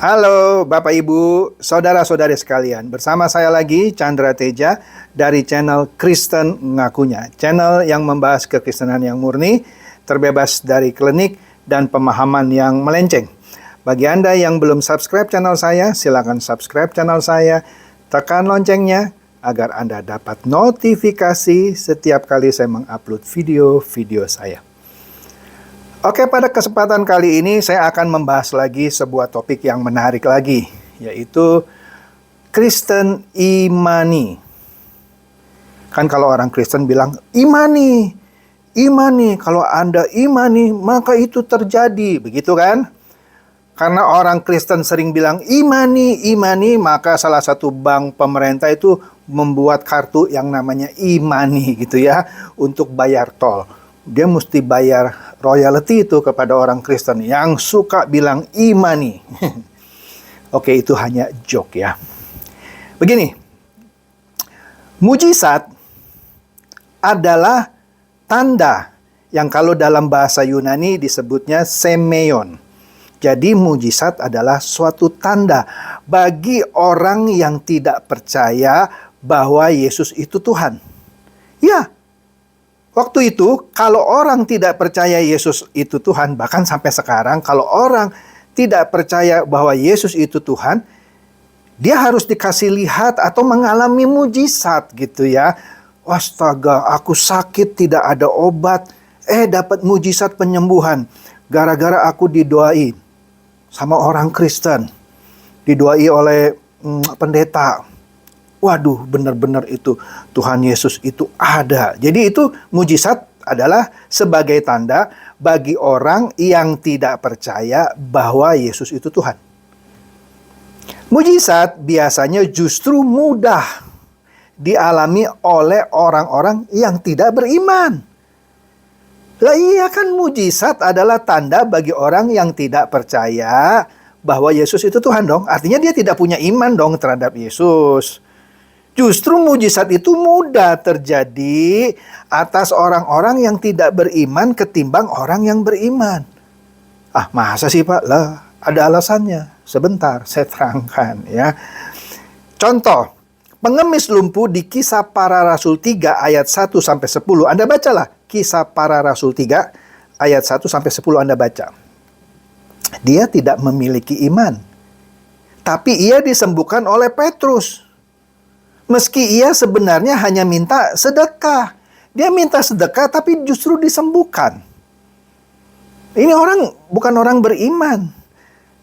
Halo Bapak Ibu, Saudara-saudari sekalian. Bersama saya lagi Chandra Teja dari channel Kristen Ngakunya. Channel yang membahas kekristenan yang murni, terbebas dari klinik dan pemahaman yang melenceng. Bagi Anda yang belum subscribe channel saya, silakan subscribe channel saya. Tekan loncengnya agar Anda dapat notifikasi setiap kali saya mengupload video-video saya. Oke, pada kesempatan kali ini saya akan membahas lagi sebuah topik yang menarik lagi, yaitu Kristen imani. Kan kalau orang Kristen bilang, imani. Kalau Anda imani, maka itu terjadi. Begitu kan? Karena orang Kristen sering bilang, imani, maka salah satu bank pemerintah itu membuat kartu yang namanya imani gitu ya, untuk bayar tol. Dia mesti bayar royalty itu kepada orang Kristen yang suka bilang imani. Oke, itu hanya joke ya. Begini, mujizat adalah tanda yang kalau dalam bahasa Yunani disebutnya semeion. Jadi mujizat adalah suatu tanda bagi orang yang tidak percaya bahwa Yesus itu Tuhan. Ya, waktu itu, kalau orang tidak percaya Yesus itu Tuhan, bahkan sampai sekarang, kalau orang tidak percaya bahwa Yesus itu Tuhan, dia harus dikasih lihat atau mengalami mujizat gitu ya. Astaga, aku sakit, tidak ada obat, dapat mujizat penyembuhan. Gara-gara aku didoain sama orang Kristen, didoai oleh pendeta. Waduh, benar-benar itu Tuhan Yesus itu ada. Jadi itu mujizat adalah sebagai tanda bagi orang yang tidak percaya bahwa Yesus itu Tuhan. Mujizat biasanya justru mudah dialami oleh orang-orang yang tidak beriman. Lah iya kan, mujizat adalah tanda bagi orang yang tidak percaya bahwa Yesus itu Tuhan dong. Artinya dia tidak punya iman dong terhadap Yesus. Justru mujizat itu mudah terjadi atas orang-orang yang tidak beriman ketimbang orang yang beriman. Ah, masa sih Pak? Lah, ada alasannya. Sebentar, saya terangkan ya. Contoh, pengemis lumpuh di Kisah Para Rasul 3 ayat 1-10. Anda bacalah Kisah Para Rasul 3 ayat 1-10 Anda baca. Dia tidak memiliki iman, tapi ia disembuhkan oleh Petrus. Meski ia sebenarnya hanya minta sedekah. Dia minta sedekah tapi justru disembuhkan. Ini orang bukan orang beriman.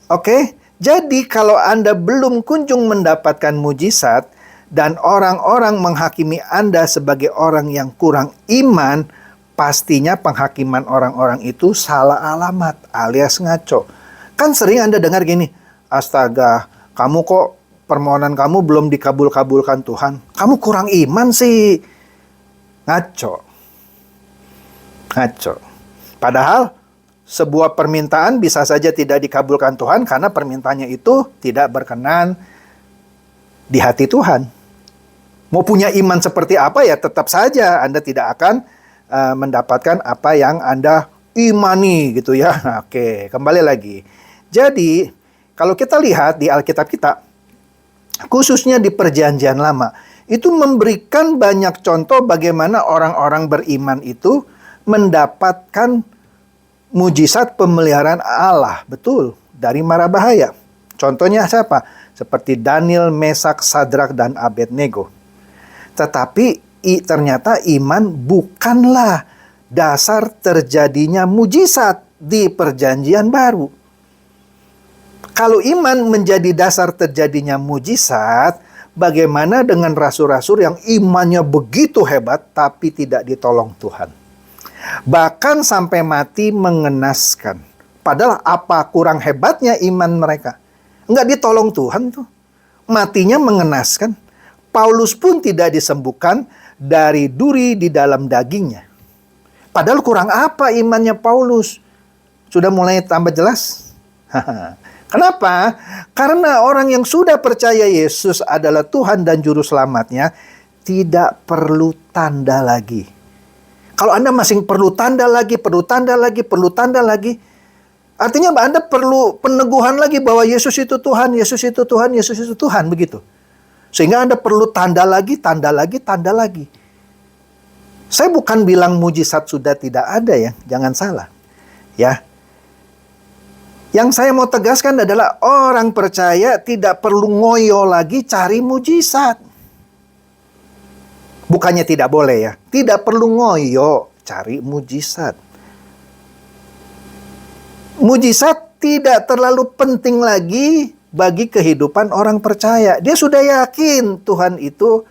Oke? Jadi kalau Anda belum kunjung mendapatkan mujizat dan orang-orang menghakimi Anda sebagai orang yang kurang iman, pastinya penghakiman orang-orang itu salah alamat alias ngaco. Kan sering Anda dengar gini, astaga, kamu kok permohonan kamu belum dikabul-kabulkan Tuhan. Kamu kurang iman sih. Ngaco. Padahal sebuah permintaan bisa saja tidak dikabulkan Tuhan karena permintaannya itu tidak berkenan di hati Tuhan. Mau punya iman seperti apa ya, tetap saja Anda tidak akan mendapatkan apa yang Anda imani gitu ya. Oke, kembali lagi. Jadi, kalau kita lihat di Alkitab kita, khususnya di Perjanjian Lama, itu memberikan banyak contoh bagaimana orang-orang beriman itu mendapatkan mujizat pemeliharaan Allah, betul, dari mara bahaya. Contohnya siapa? Seperti Daniel, Mesak, Sadrak, dan Abednego. Tetapi ternyata iman bukanlah dasar terjadinya mujizat di Perjanjian Baru. Kalau iman menjadi dasar terjadinya mujizat, bagaimana dengan rasul-rasul yang imannya begitu hebat tapi tidak ditolong Tuhan? Bahkan sampai mati mengenaskan. Padahal apa kurang hebatnya iman mereka? Enggak ditolong Tuhan tuh. Matinya mengenaskan. Paulus pun tidak disembuhkan dari duri di dalam dagingnya. Padahal kurang apa imannya Paulus? Sudah mulai tambah jelas? Kenapa? Karena orang yang sudah percaya Yesus adalah Tuhan dan Juru Selamatnya, tidak perlu tanda lagi. Kalau Anda masih perlu tanda lagi, Artinya Anda perlu peneguhan lagi bahwa Yesus itu Tuhan, Yesus itu Tuhan, Yesus itu Tuhan, begitu. Sehingga Anda perlu tanda lagi, tanda lagi, tanda lagi. Saya bukan bilang mujizat sudah tidak ada ya, jangan salah. Ya. Yang saya mau tegaskan adalah orang percaya tidak perlu ngoyo lagi cari mujizat. Bukannya tidak boleh ya, tidak perlu ngoyo cari mujizat. Mujizat tidak terlalu penting lagi bagi kehidupan orang percaya. Dia sudah yakin Tuhan itu,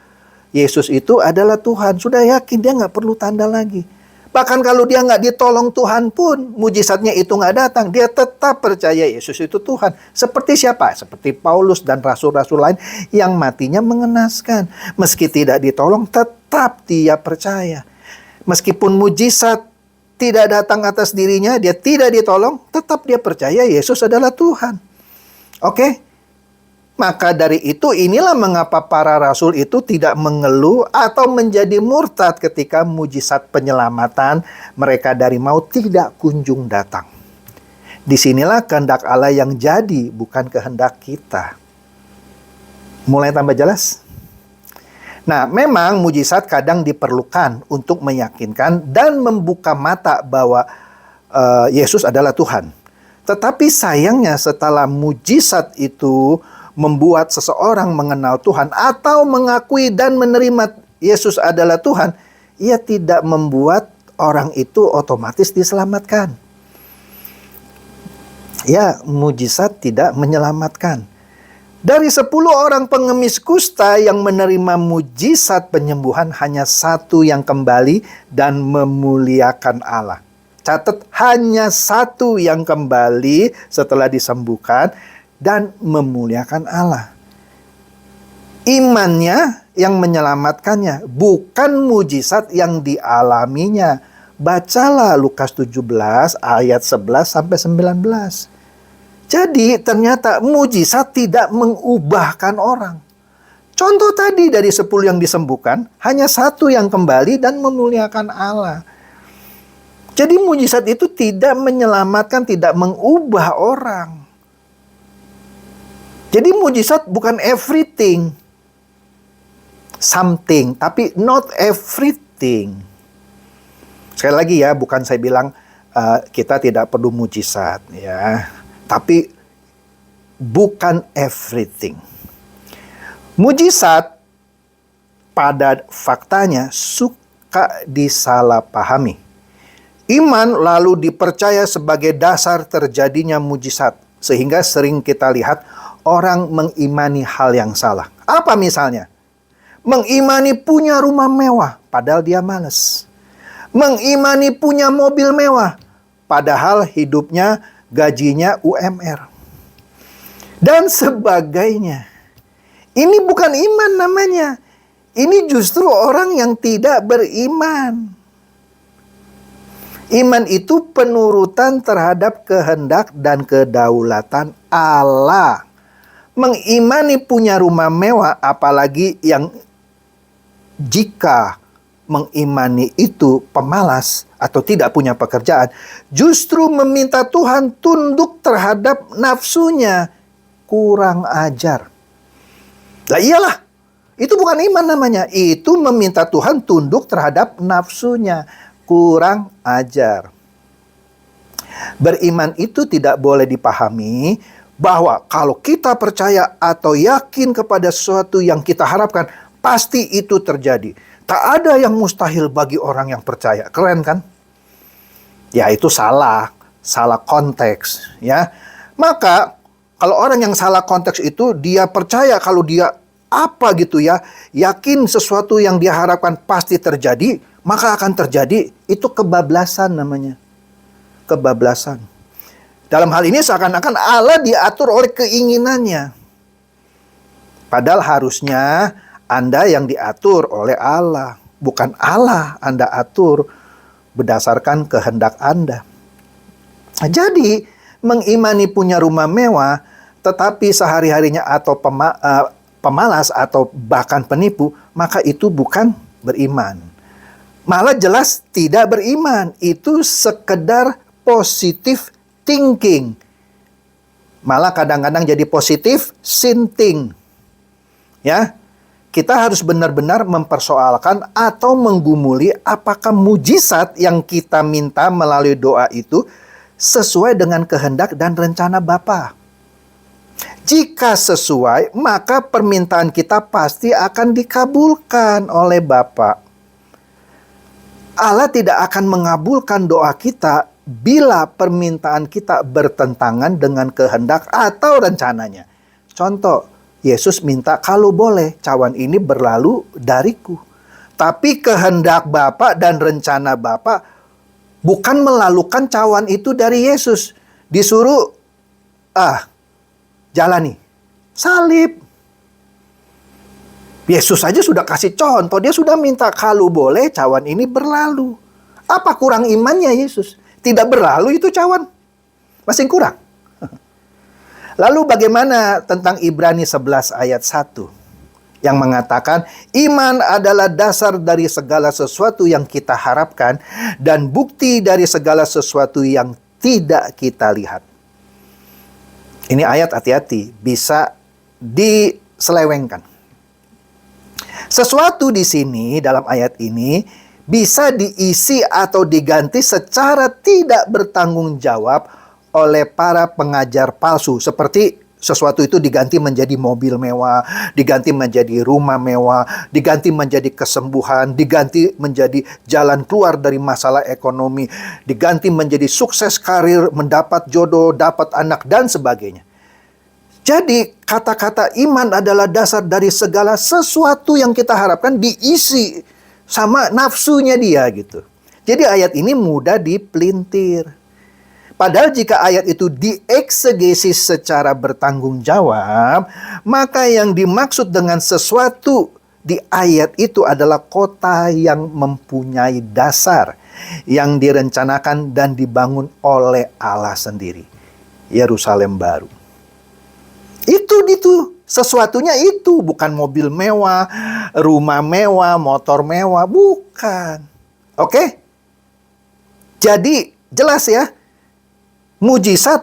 Yesus itu adalah Tuhan. Sudah yakin, dia nggak perlu tanda lagi. Bahkan kalau dia nggak ditolong Tuhan pun, mujizatnya itu nggak datang. Dia tetap percaya Yesus itu Tuhan. Seperti siapa? Seperti Paulus dan rasul-rasul lain yang matinya mengenaskan. Meski tidak ditolong, tetap dia percaya. Meskipun mujizat tidak datang atas dirinya, dia tidak ditolong, tetap dia percaya Yesus adalah Tuhan. Oke? Maka dari itu inilah mengapa para rasul itu tidak mengeluh atau menjadi murtad ketika mujizat penyelamatan mereka dari maut tidak kunjung datang. Disinilah kehendak Allah yang jadi, bukan kehendak kita. Mulai tambah jelas? Nah, memang mujizat kadang diperlukan untuk meyakinkan dan membuka mata bahwa Yesus adalah Tuhan. Tetapi sayangnya setelah mujizat itu membuat seseorang mengenal Tuhan atau mengakui dan menerima Yesus adalah Tuhan, ia tidak membuat orang itu otomatis diselamatkan. Ya, mujizat tidak menyelamatkan. Dari 10 orang pengemis kusta yang menerima mujizat penyembuhan, hanya 1 yang kembali dan memuliakan Allah. Catat, hanya 1 yang kembali setelah disembuhkan dan memuliakan Allah. Imannya yang menyelamatkannya, bukan mujizat yang dialaminya. Bacalah Lukas 17 ayat 11 sampai 19. Jadi ternyata mujizat tidak mengubahkan orang. Contoh tadi dari 10 yang disembuhkan, hanya 1 yang kembali dan memuliakan Allah. Jadi mujizat itu tidak menyelamatkan, tidak mengubah orang. Jadi mujizat bukan everything. Something, tapi not everything. Sekali lagi ya, bukan saya bilang kita tidak perlu mujizat ya. Tapi bukan everything. Mujizat pada faktanya suka disalahpahami. Iman lalu dipercaya sebagai dasar terjadinya mujizat. Sehingga sering kita lihat orang mengimani hal yang salah. Apa misalnya? Mengimani punya rumah mewah, padahal dia malas. Mengimani punya mobil mewah, padahal hidupnya gajinya UMR. Dan sebagainya. Ini bukan iman namanya. Ini justru orang yang tidak beriman. Iman itu penurutan terhadap kehendak dan kedaulatan Allah. Mengimani punya rumah mewah, apalagi yang jika mengimani itu pemalas atau tidak punya pekerjaan, justru meminta Tuhan tunduk terhadap nafsunya, kurang ajar. Nah iyalah, itu bukan iman namanya. Itu meminta Tuhan tunduk terhadap nafsunya, kurang ajar. Beriman itu tidak boleh dipahami bahwa kalau kita percaya atau yakin kepada sesuatu yang kita harapkan, pasti itu terjadi. Tak ada yang mustahil bagi orang yang percaya. Keren kan? Ya itu salah konteks ya. Maka kalau orang yang salah konteks itu dia percaya kalau dia apa gitu ya, yakin sesuatu yang dia harapkan pasti terjadi, maka akan terjadi. Itu kebablasan namanya. Kebablasan. Dalam hal ini seakan-akan Allah diatur oleh keinginannya. Padahal harusnya Anda yang diatur oleh Allah. Bukan Allah Anda atur berdasarkan kehendak Anda. Jadi, mengimani punya rumah mewah, tetapi sehari-harinya atau pemalas atau bahkan penipu, maka itu bukan beriman. Malah jelas tidak beriman. Itu sekedar positive thinking. Malah kadang-kadang jadi positive sinting. Ya. Kita harus benar-benar mempersoalkan atau menggumuli apakah mujizat yang kita minta melalui doa itu sesuai dengan kehendak dan rencana Bapa. Jika sesuai, maka permintaan kita pasti akan dikabulkan oleh Bapa. Allah tidak akan mengabulkan doa kita bila permintaan kita bertentangan dengan kehendak atau rencananya. Contoh, Yesus minta, kalau boleh cawan ini berlalu dariku. Tapi kehendak Bapa dan rencana Bapa bukan melalukan cawan itu dari Yesus. Disuruh, jalani. Salib. Yesus saja sudah kasih contoh. Dia sudah minta, kalau boleh cawan ini berlalu. Apa kurang imannya Yesus? Tidak berlalu itu cawan. Masih kurang. Lalu bagaimana tentang Ibrani 11 ayat 1 yang mengatakan iman adalah dasar dari segala sesuatu yang kita harapkan dan bukti dari segala sesuatu yang tidak kita lihat. Ini ayat hati-hati, bisa diselewengkan. Sesuatu di sini dalam ayat ini bisa diisi atau diganti secara tidak bertanggung jawab oleh para pengajar palsu. Seperti sesuatu itu diganti menjadi mobil mewah, diganti menjadi rumah mewah, diganti menjadi kesembuhan, diganti menjadi jalan keluar dari masalah ekonomi, diganti menjadi sukses karir, mendapat jodoh, dapat anak, dan sebagainya. Jadi kata-kata iman adalah dasar dari segala sesuatu yang kita harapkan diisi sama nafsunya dia gitu. Jadi ayat ini mudah dipelintir. Padahal jika ayat itu dieksegesis secara bertanggung jawab, maka yang dimaksud dengan sesuatu di ayat itu adalah kota yang mempunyai dasar, yang direncanakan dan dibangun oleh Allah sendiri. Yerusalem baru. Itu sesuatunya itu, bukan mobil mewah, rumah mewah, motor mewah, bukan. Oke? Jadi jelas ya. Mujizat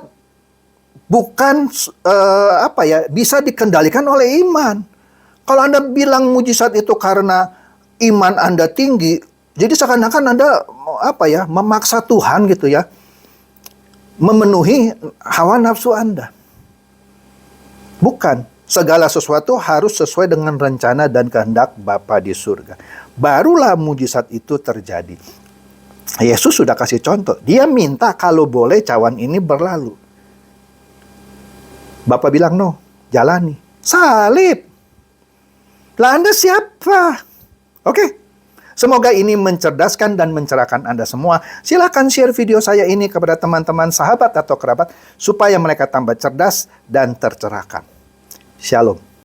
bukan bisa dikendalikan oleh iman. Kalau Anda bilang mujizat itu karena iman Anda tinggi, jadi seakan-akan Anda memaksa Tuhan gitu ya, memenuhi hawa nafsu Anda. Bukan, segala sesuatu harus sesuai dengan rencana dan kehendak Bapa di surga. Barulah mujizat itu terjadi. Yesus sudah kasih contoh. Dia minta kalau boleh cawan ini berlalu. Bapak bilang no, jalani. Salib. Lah Anda siapa? Oke. Semoga ini mencerdaskan dan mencerahkan Anda semua. Silakan share video saya ini kepada teman-teman, sahabat atau kerabat supaya mereka tambah cerdas dan tercerahkan. Shalom.